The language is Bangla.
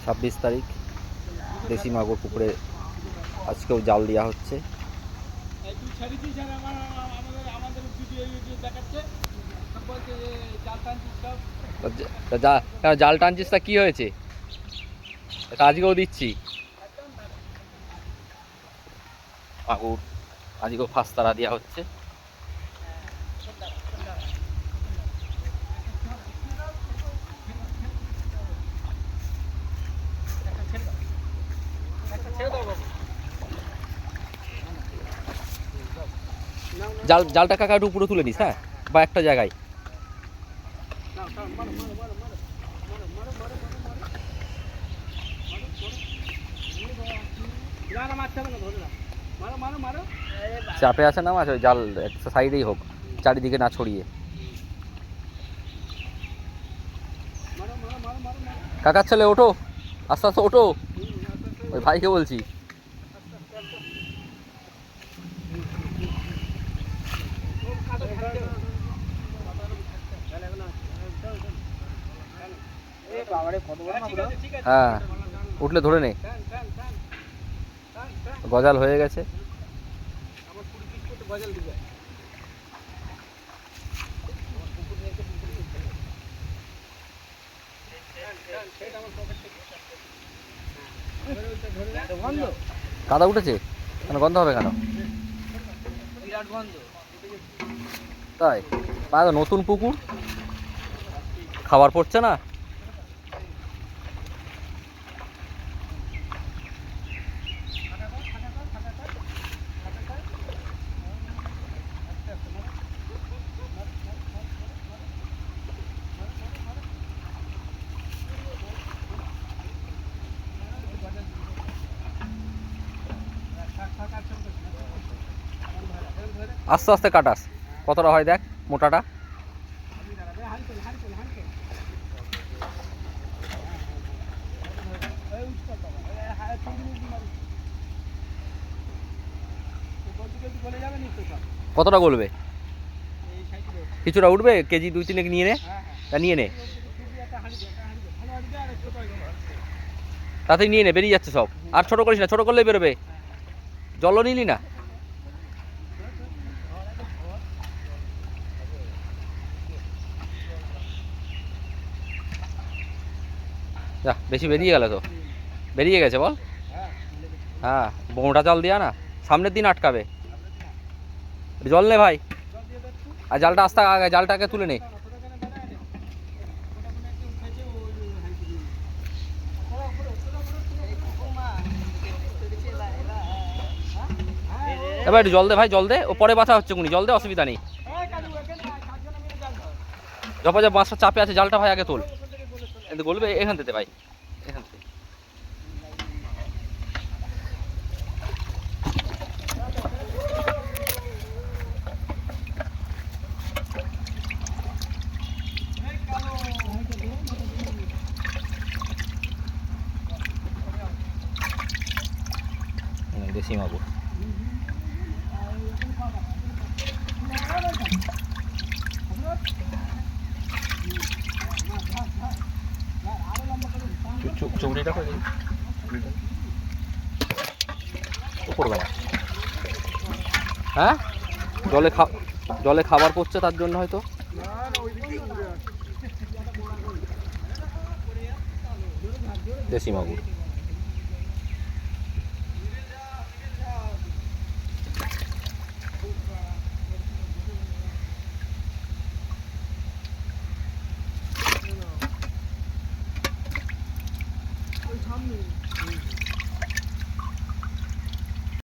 26 তারিখ দেশি মাগুর পুকুরে আজকেও জাল দেওয়া হচ্ছে। জাল টানছিস তা কি হয়েছে? আজকেও দিচ্ছি মাগুর, আজকেও ফার্স্ট তারা দেওয়া হচ্ছে। জালটা কাকা একটু উপরে তুলে নিস, হ্যাঁ, বা একটা জায়গায়। চাপে আছে না মাছ, ওই জাল একটা সাইডেই হোক, চারিদিকে না ছড়িয়ে। কাকার ছেলে ওঠো, আস্তে আস্তে ওঠো, ওই ভাইকে বলছি। হ্যাঁ, উঠলে ধরে নে, গজাল হয়ে গেছে। কাদা উঠেছে কেন? গন্ধ হবে কেন? তাই নতুন পুকুর, খাবার পড়ছে না। আস্তে আস্তে কাটাস, কতটা হয় দেখ, মোটাটা। কতটা গলবে? কিছুটা উঠবে, কেজি 2-3 নিয়ে নে, তা নিয়ে নে, তাতেই নিয়ে নে, বেরিয়ে যাচ্ছে সব। আর ছোট করিস না, ছোট করলেই বেরোবে। জলও নিলি না। যা, বেশি বেরিয়ে গেল তো, বেরিয়ে গেছে বল। হ্যাঁ, বোঁটা জল দিয়া না, সামনের দিন আটকাবে। জল নে ভাই, আর জালটা আস্তে আগে, জালটাকে তুলে নে। এবার একটু জল দে ভাই, জল দে, ও পরে বাঁচা হচ্ছে কোনি, জল দে, অসুবিধা নেই। যখন যা মাছটা চাপে আছে, জালটা ভাই আগে তোল, কিন্তু বলবে এখান থেকে ভাই, এখান থেকে। দেশি মাগুর। চুবড়িটা করে পড়বে না। হ্যাঁ, জলে খাবার পড়ছে তার জন্য হয়তো। দেশি মাগুর। সামনে